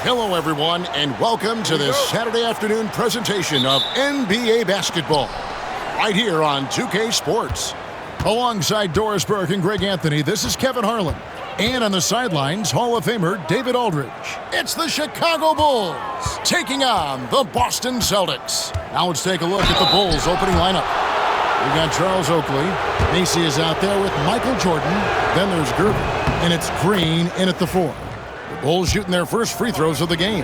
Hello, everyone, and welcome to this Saturday afternoon presentation of NBA basketball right here on 2K Sports. Alongside Doris Burke and Greg Anthony, this is Kevin Harlan. And on the sidelines, Hall of Famer David Aldridge. It's the Chicago Bulls taking on the Boston Celtics. Now let's take a look at the Bulls opening lineup. We've got Charles Oakley. Macy is out there with Michael Jordan. Then there's Gervin. And it's Green in at the 4. The Bulls shooting their first free throws of the game.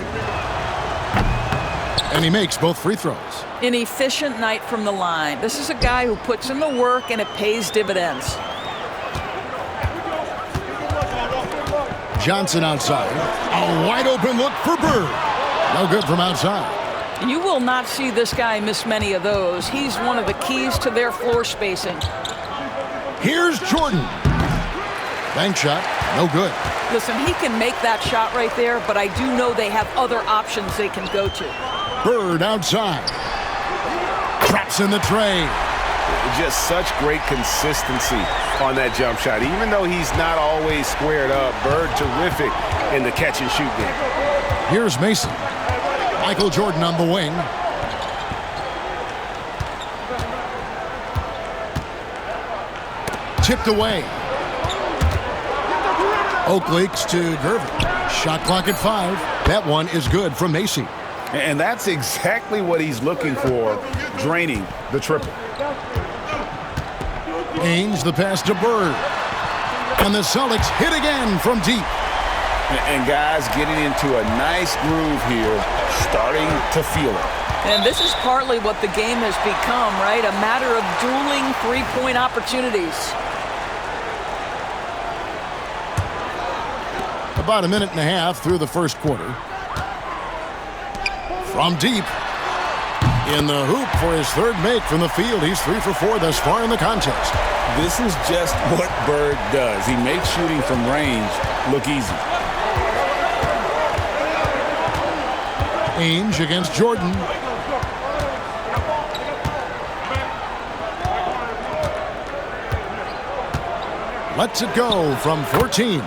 And he makes both free throws. An efficient night from the line. This is a guy who puts in the work and it pays dividends. Johnson outside. A wide open look for Bird. No good from outside. You will not see this guy miss many of those. He's one of the keys to their floor spacing. Here's Jordan. Bank shot. No good. Listen, he can make that shot right there, but I do know they have other options they can go to. Bird outside. Traps in the tray. Just such great consistency on that jump shot. Even though he's not always squared up, Bird terrific in the catch and shoot game. Here's Mason. Michael Jordan on the wing. Tipped away. Oakley to Gervin. Shot clock at 5. That one is good from Macy. And that's exactly what he's looking for, draining the triple. Ainge the pass to Bird. And the Celtics hit again from deep. And guys getting into a nice groove here, starting to feel it. And this is partly what the game has become, right? A matter of dueling three-point opportunities. About a minute and a half through the first quarter. From deep. In the hoop for his third make from the field. He's 3 for 4 thus far in the contest. This is just what Bird does. He makes shooting from range look easy. Ainge against Jordan. Lets it go from 14.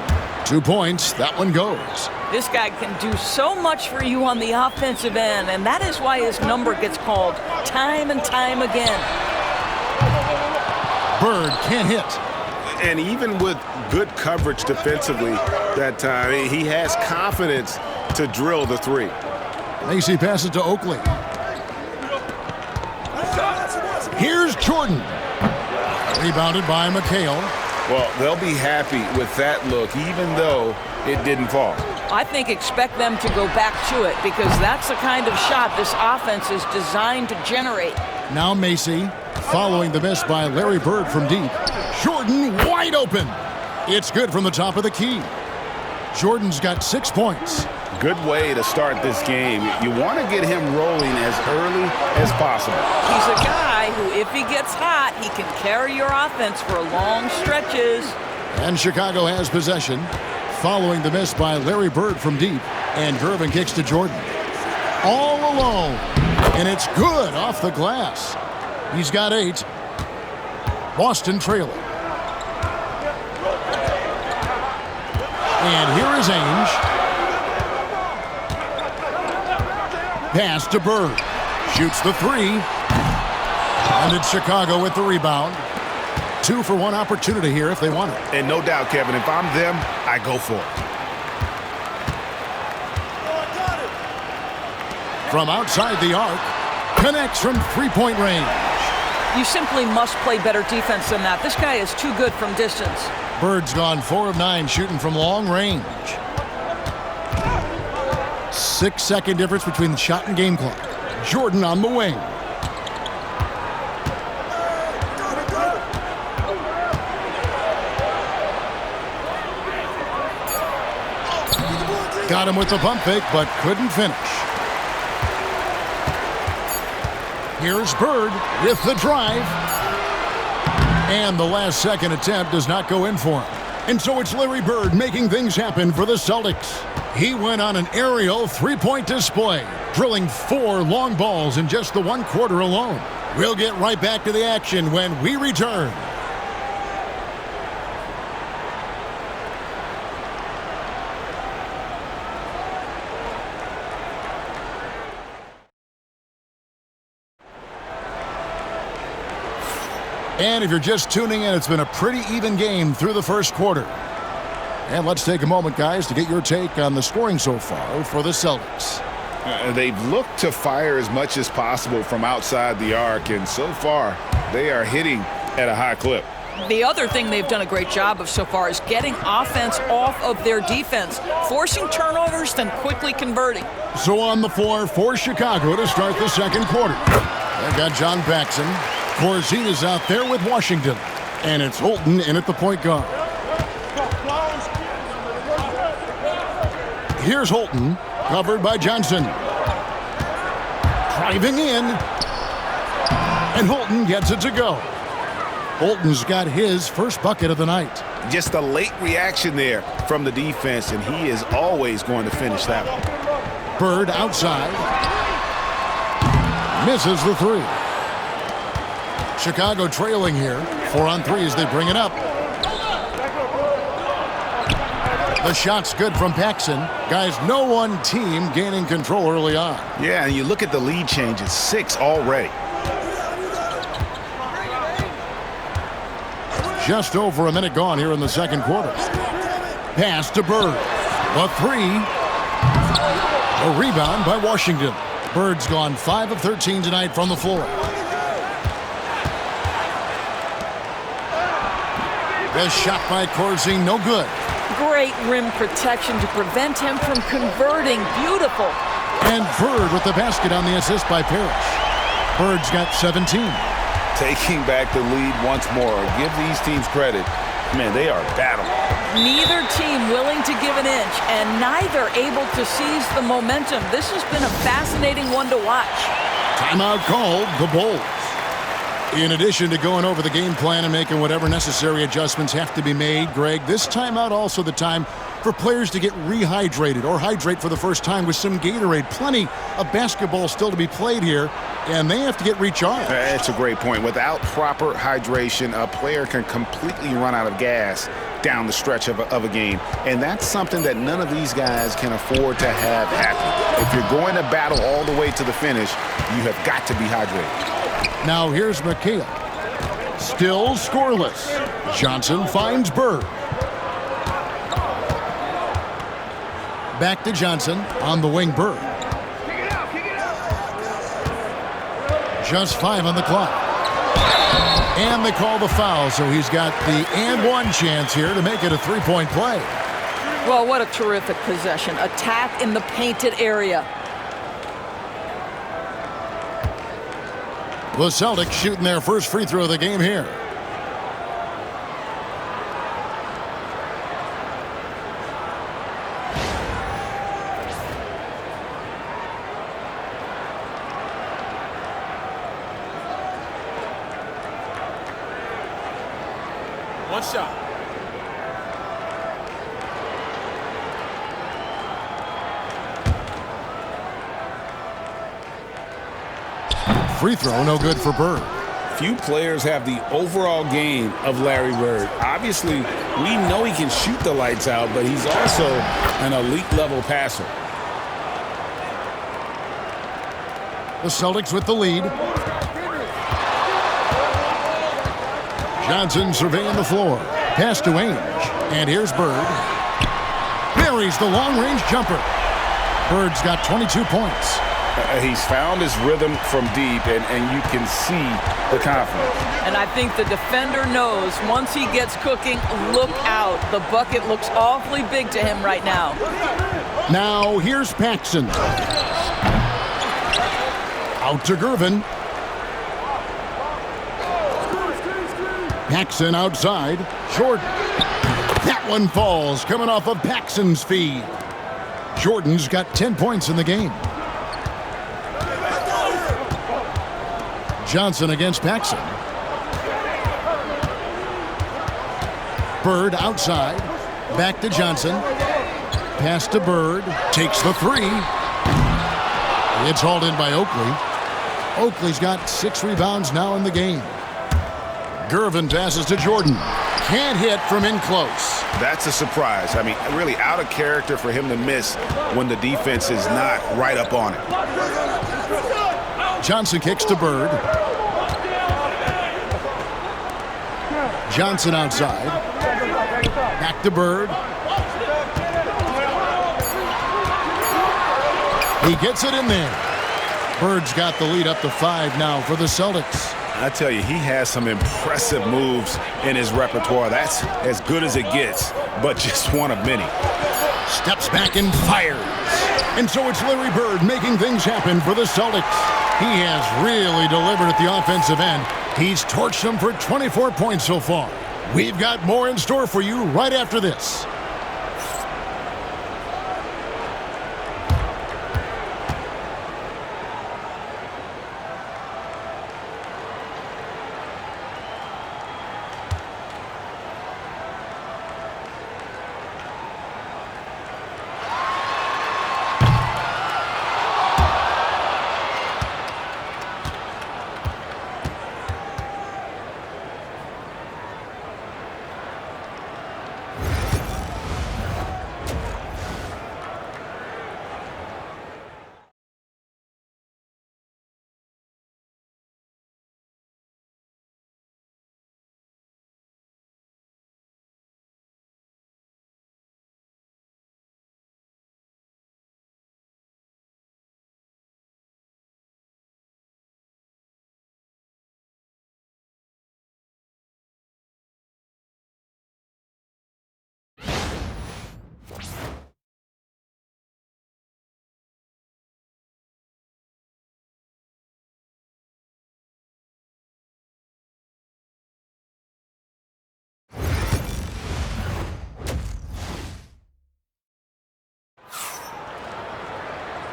2 points. That one goes. This guy can do so much for you on the offensive end, and that is why his number gets called time and time again. Bird can't hit. And even with good coverage defensively that time, he has confidence to drill the three. Macy passes to Oakley. Here's Jordan. Rebounded by McHale. Well, they'll be happy with that look, even though it didn't fall. I think expect them to go back to it because that's the kind of shot this offense is designed to generate. Now Macy, following the miss by Larry Bird from deep. Jordan wide open. It's good from the top of the key. Jordan's got 6 points. Good way to start this game. You want to get him rolling as early as possible. He's a guy who, if he gets hot, he can carry your offense for long stretches. And Chicago has possession. Following the miss by Larry Bird from deep. And Gervin kicks to Jordan. All alone. And it's good off the glass. He's got 8. Boston trailing. And here is Ainge. Pass to Bird. Shoots the 3. And it's Chicago with the rebound. 2 for 1 opportunity here if they want it. And no doubt, Kevin, if I'm them, I go for it. From outside the arc. Connects from three-point range. You simply must play better defense than that. This guy is too good from distance. Bird's gone 4 of 9 shooting from long range. 6-second difference between the shot and game clock. Jordan on the wing. Got him with the pump fake, but couldn't finish. Here's Bird with the drive. And the last second attempt does not go in for him. And so it's Larry Bird making things happen for the Celtics. He went on an aerial three-point display, drilling 4 long balls in just the 1 quarter alone. We'll get right back to the action when we return. And if you're just tuning in, it's been a pretty even game through the first quarter. And let's take a moment, guys, to get your take on the scoring so far for the Celtics. They've looked to fire as much as possible from outside the arc, and so far they are hitting at a high clip. The other thing they've done a great job of so far is getting offense off of their defense, forcing turnovers, then quickly converting. So on the floor for Chicago to start the second quarter. They've got John Paxson. Corzine is out there with Washington. And it's Holton in at the point guard. Here's Holton, covered by Johnson. Driving in. And Holton gets it to go. Holton's got his first bucket of the night. Just a late reaction there from the defense, and he is always going to finish that one. Bird outside. Misses the three. Chicago trailing here. 4 on 3 as they bring it up. The shot's good from Paxson. Guys, no one team gaining control early on. Yeah, and you look at the lead changes, 6 already. Just over a minute gone here in the second quarter. Pass to Bird. A three. A rebound by Washington. Bird's gone 5 of 13 tonight from the floor. The shot by Corzine, no good. Great rim protection to prevent him from converting. Beautiful. And Bird with the basket on the assist by Parrish. Bird's got 17. Taking back the lead once more. Give these teams credit. Man, they are battling. Neither team willing to give an inch, and neither able to seize the momentum. This has been a fascinating one to watch. Timeout called, the Bulls. In addition to going over the game plan and making whatever necessary adjustments have to be made, Greg, this timeout also the time for players to get rehydrated or hydrate for the first time with some Gatorade. Plenty of basketball still to be played here, and they have to get recharged. That's a great point. Without proper hydration, a player can completely run out of gas down the stretch of a game, and that's something that none of these guys can afford to have happen. If you're going to battle all the way to the finish, you have got to be hydrated. Now here's McHale. Still scoreless. Johnson finds Bird. Back to Johnson on the wing. Bird. Just 5 on the clock. And they call the foul, so he's got the and one chance here to make it a three-point play. Well, what a terrific possession. Attack in the painted area. The Celtics shooting their first free throw of the game here. One shot. Free throw, no good for Bird. Few players have the overall game of Larry Bird. Obviously, we know he can shoot the lights out, but he's also an elite level passer. The Celtics with the lead. Johnson surveying the floor. Pass to Ainge. And here's Bird. Buries the long-range jumper. Bird's got 22 points. He's found his rhythm from deep, and you can see the confidence. And I think the defender knows once he gets cooking, look out. The bucket looks awfully big to him right now. Now here's Paxson. Out to Gervin. Paxson outside. Jordan. That one falls, coming off of Paxson's feed. Jordan's got 10 points in the game. Johnson against Paxson. Bird outside. Back to Johnson. Pass to Bird. Takes the three. It's hauled in by Oakley. Oakley's got 6 rebounds now in the game. Gervin passes to Jordan. Can't hit from in close. That's a surprise. I mean, really out of character for him to miss when the defense is not right up on it. Johnson kicks to Bird. Johnson outside. Back to Bird. He gets it in there. Bird's got the lead up to 5 now for the Celtics. I tell you, he has some impressive moves in his repertoire. That's as good as it gets, but just one of many. Steps back and fires. And so it's Larry Bird making things happen for the Celtics. He has really delivered at the offensive end. He's torched them for 24 points so far. We've got more in store for you right after this.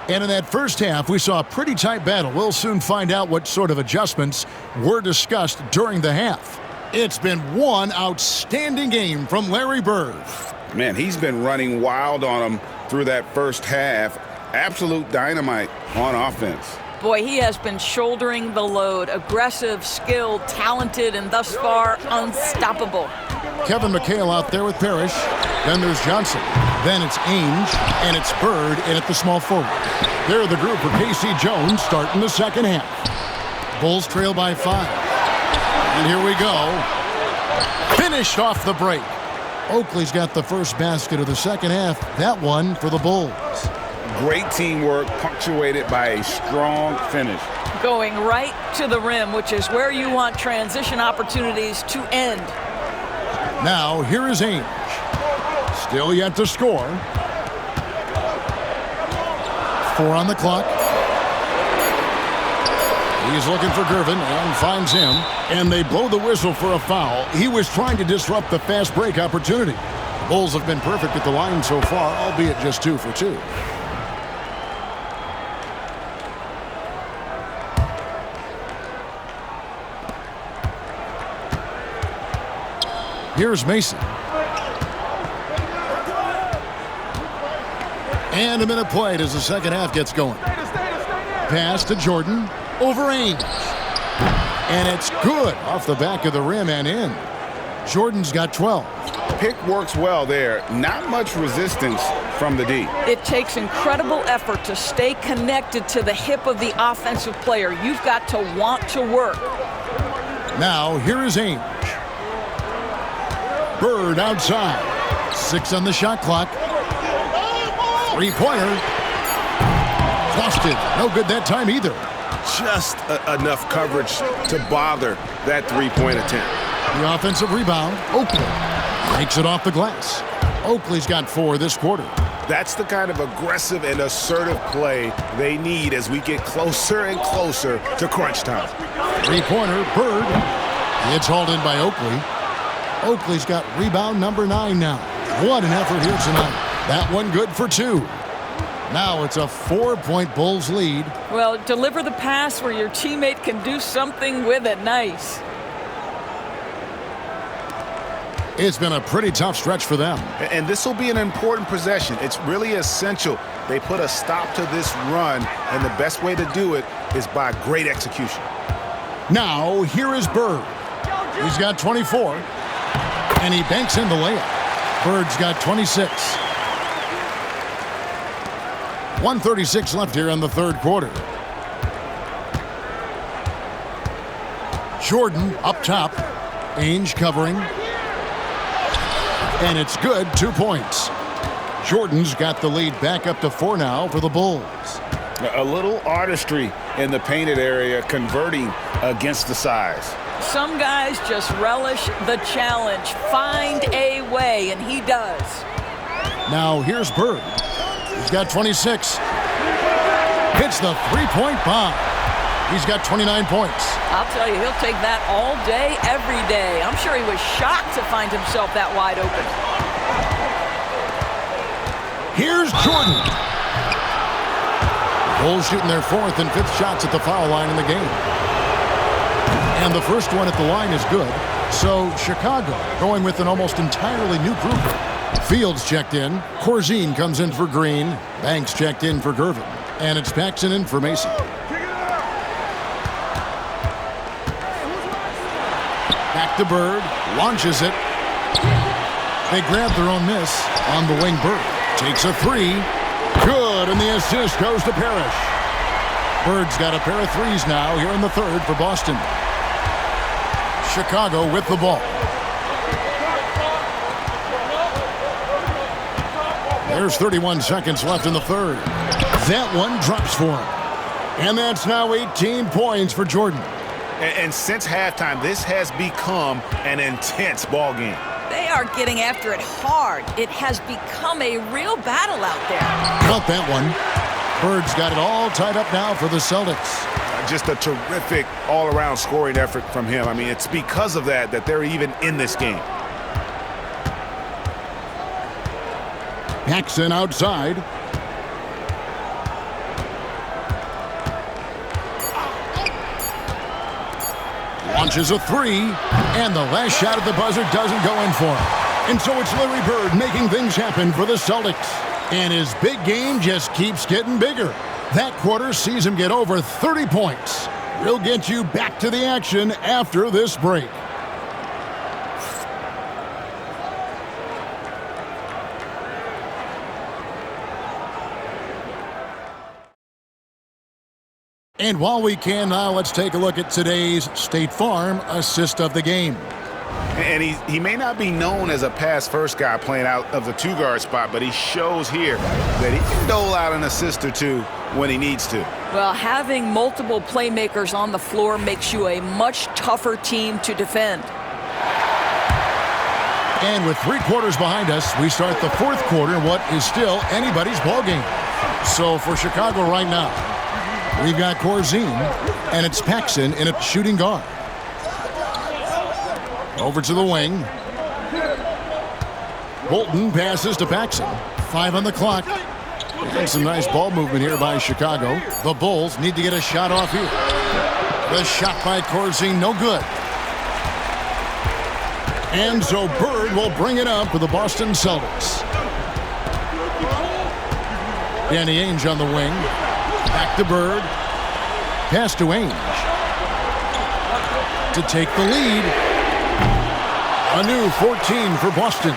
And in that first half, we saw a pretty tight battle. We'll soon find out what sort of adjustments were discussed during the half. It's been one outstanding game from Larry Bird. Man, he's been running wild on them through that first half. Absolute dynamite on offense. Boy, he has been shouldering the load. Aggressive, skilled, talented, and thus far unstoppable. Kevin McHale out there with Parrish. Then there's Johnson. Then it's Ainge, and it's Bird in at the small forward. They're the group for K.C. Jones starting the second half. Bulls trail by 5. And here we go. Finished off the break. Oakley's got the first basket of the second half. That one for the Bulls. Great teamwork punctuated by a strong finish. Going right to the rim, which is where you want transition opportunities to end. Now, here is Ainge. Still yet to score. 4 on the clock. He's looking for Gervin and finds him. And they blow the whistle for a foul. He was trying to disrupt the fast break opportunity. The Bulls have been perfect at the line so far, albeit just 2 for 2. Here's Mason. And a minute played as the second half gets going. Pass to Jordan over Ainge. And it's good off the back of the rim and in. Jordan's got 12. Pick works well there. Not much resistance from the D. It takes incredible effort to stay connected to the hip of the offensive player. You've got to want to work. Now, here is Ainge. Bird outside. 6 on the shot clock. Three-pointer. Busted. No good that time either. Just enough coverage to bother that three-point attempt. The offensive rebound. Oakley makes it off the glass. Oakley's got 4 this quarter. That's the kind of aggressive and assertive play they need as we get closer and closer to crunch time. Three-pointer. Bird. It's hauled in by Oakley. Oakley's got rebound number 9 now. What an effort here tonight. That one good for 2. Now it's a 4-point Bulls lead. Well, deliver the pass where your teammate can do something with it. Nice. It's been a pretty tough stretch for them. And this will be an important possession. It's really essential they put a stop to this run, and the best way to do it is by great execution. Now, here is Bird. He's got 24. And he banks in the layup. Bird's got 26. 1:36 left here in the third quarter. Jordan up top. Ainge covering. And it's good, 2 points. Jordan's got the lead back up to 4 now for the Bulls. A little artistry in the painted area, converting against the size. Some guys just relish the challenge. Find a way, and he does. Now here's Bird. He's got 26. Hits the three-point bomb. He's got 29 points. I'll tell you, he'll take that all day, every day. I'm sure he was shocked to find himself that wide open. Here's Jordan. Bulls shooting their 4th and 5th shots at the foul line in the game. And the first one at the line is good. So Chicago going with an almost entirely new group. Fields checked in. Corzine comes in for Green. Banks checked in for Gervin. And it's Paxson in for Mason. Back to Bird. Launches it. They grab their own miss. On the wing, Bird takes a 3. Good, and the assist goes to Parrish. Bird's got a pair of 3s now here in the 3rd for Boston. Chicago with the ball. There's 31 seconds left in the 3rd. That one drops for him. And that's now 18 points for Jordan. And since halftime, this has become an intense ball game. They are getting after it hard. It has become a real battle out there. Count that one. Bird's got it all tied up now for the Celtics. Just a terrific all-around scoring effort from him. I mean, it's because of that they're even in this game. Paxson outside. Launches a 3, and the last shot at the buzzer doesn't go in for him. And so it's Larry Bird making things happen for the Celtics. And his big game just keeps getting bigger. That quarter sees him get over 30 points. We'll get you back to the action after this break. And while we can now, let's take a look at today's State Farm assist of the game. And he may not be known as a pass-first guy playing out of the 2-guard spot, but he shows here that he can dole out an assist or 2 when he needs to. Well, having multiple playmakers on the floor makes you a much tougher team to defend. And with 3 quarters behind us, we start the 4th quarter in what is still anybody's ballgame. So for Chicago right now, we've got Corzine, and it's Paxson in a shooting guard. Over to the wing. Bolton passes to Paxson. 5 on the clock. And some nice ball movement here by Chicago. The Bulls need to get a shot off here. The shot by Corzine, no good. And so Bird will bring it up for the Boston Celtics. Danny Ainge on the wing. Back to Bird. Pass to Ainge. To take the lead. A new 14 for Boston.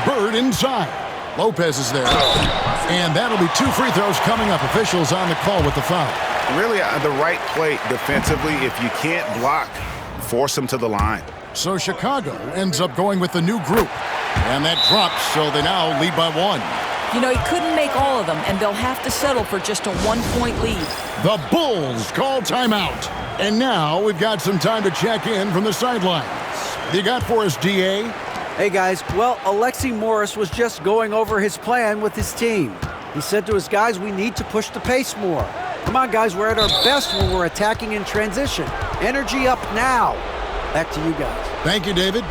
Bird inside. Lopez is there. And that'll be 2 free throws coming up. Officials on the call with the foul. Really the right play defensively. If you can't block, force him to the line. So Chicago ends up going with the new group. And that drops, so they now lead by 1. You know, he couldn't make all of them, and they'll have to settle for just a 1-point lead. The Bulls call timeout. And now we've got some time to check in from the sidelines. What you got for us, D.A.? Hey, guys. Well, Alexi Morris was just going over his plan with his team. He said to his guys, we need to push the pace more. Come on, guys. We're at our best when we're attacking in transition. Energy up now. Back to you guys. Thank you, David.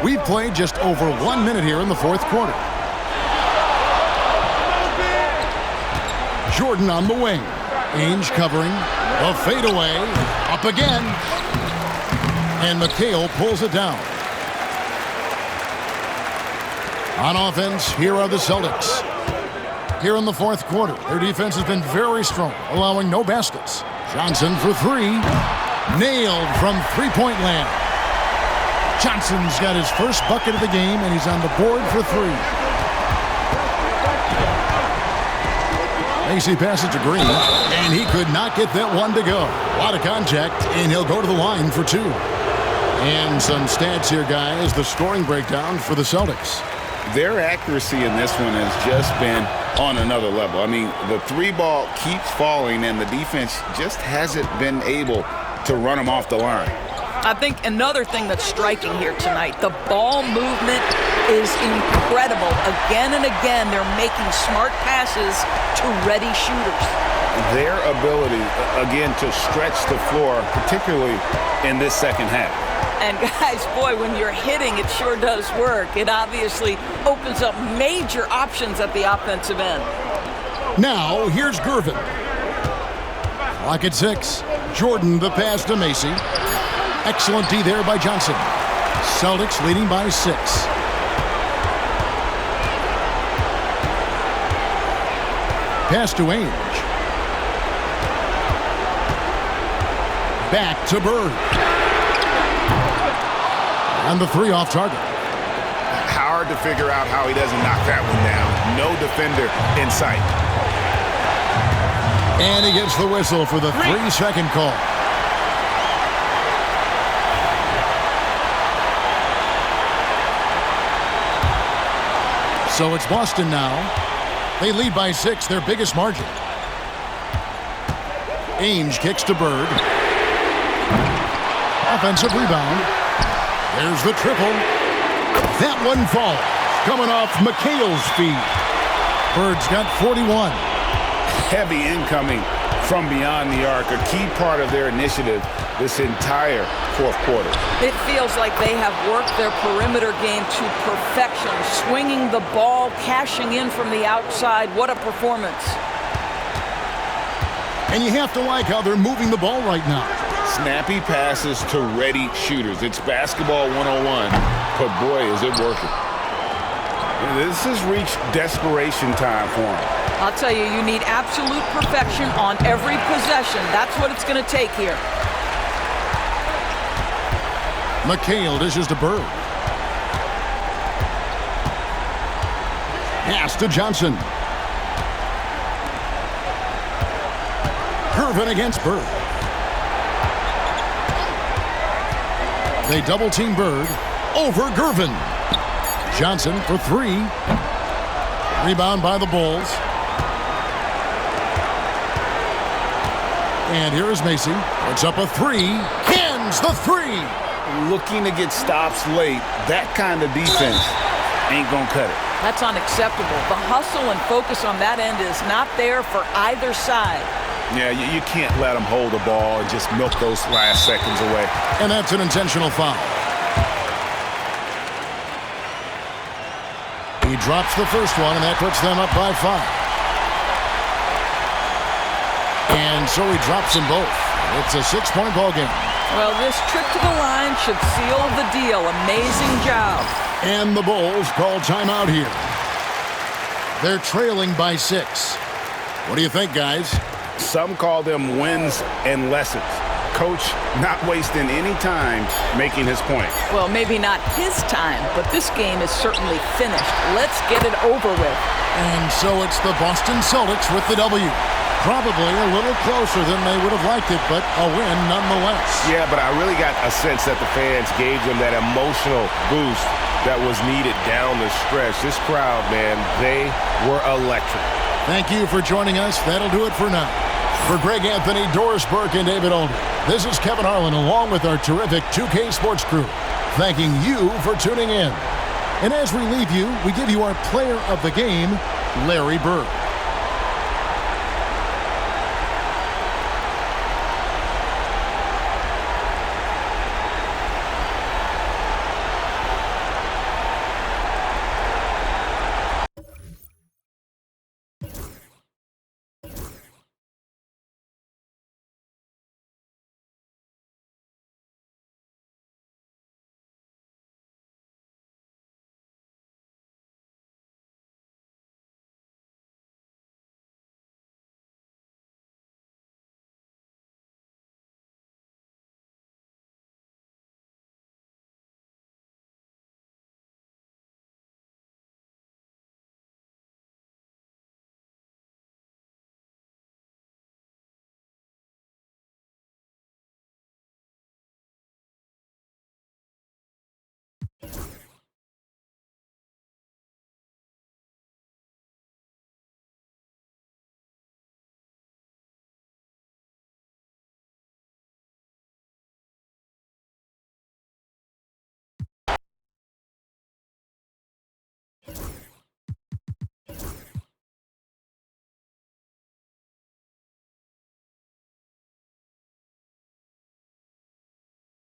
We've played just over 1 minute here in the 4th quarter. Jordan on the wing. Ainge covering. A fadeaway. Up again. And McHale pulls it down. On offense, here are the Celtics. Here in the 4th quarter, their defense has been very strong, allowing no baskets. Johnson for 3. Nailed from three-point land. Johnson's got his first bucket of the game, and he's on the board for 3. Macy passes to Green, and he could not get that one to go. A lot of contact, and he'll go to the line for 2. And some stats here, guys. The scoring breakdown for the Celtics. Their accuracy in this one has just been on another level. I mean, the 3-ball keeps falling, and the defense just hasn't been able to run them off the line. I think another thing that's striking here tonight, the ball movement is incredible. Again and again, they're making smart passes to ready shooters. Their ability, again, to stretch the floor, particularly in this second half. And guys, boy, when you're hitting, it sure does work. It obviously opens up major options at the offensive end. Now, here's Gervin. Clock at 6. Jordan, the pass to Macy. Excellent D there by Johnson. Celtics leading by 6. Pass to Ainge. Back to Bird. And the 3 off target. Hard to figure out how he doesn't knock that one down. No defender in sight. And he gets the whistle for the 3-second call. So it's Boston now. They lead by 6, their biggest margin. Ainge kicks to Bird. Offensive rebound. There's the triple. That one falls. Coming off McHale's feet. Bird's got 41. Heavy incoming from beyond the arc, a key part of their initiative this entire fourth quarter. It feels like they have worked their perimeter game to perfection, swinging the ball, cashing in from the outside. What a performance. And you have to like how they're moving the ball right now. Snappy passes to ready shooters. It's basketball 101, but boy, is it working. This has reached desperation time for them. I'll tell you, you need absolute perfection on every possession. That's what it's going to take here. McHale dishes to Bird. Pass to Johnson. Gervin against Bird. They double team Bird over Gervin. Johnson for 3. Rebound by the Bulls. And here is Macy. Puts up a 3. Hands the 3. Looking to get stops late, that kind of defense ain't gonna cut it. That's unacceptable. The hustle and focus on that end is not there for either side. Yeah, you can't let them hold the ball and just milk those last seconds away. And that's an intentional foul. He drops the first one, and that puts them up by 5. And so he drops them both. It's a 6-point ball game. Well, this trip to the line should seal the deal. Amazing job. And the Bulls call timeout here. They're trailing by 6. What do you think, guys? Some call them wins and lessons. Coach not wasting any time making his point. Well, maybe not his time, but this game is certainly finished. Let's get it over with. And so it's the Boston Celtics with the W. Probably a little closer than they would have liked it, but a win nonetheless. Yeah, but I really got a sense that the fans gave them that emotional boost that was needed down the stretch. This crowd, man, they were electric. Thank you for joining us. That'll do it for now. For Greg Anthony, Doris Burke, and David Olney, this is Kevin Harlan along with our terrific 2K Sports crew, thanking you for tuning in. And as we leave you, we give you our player of the game, Larry Bird.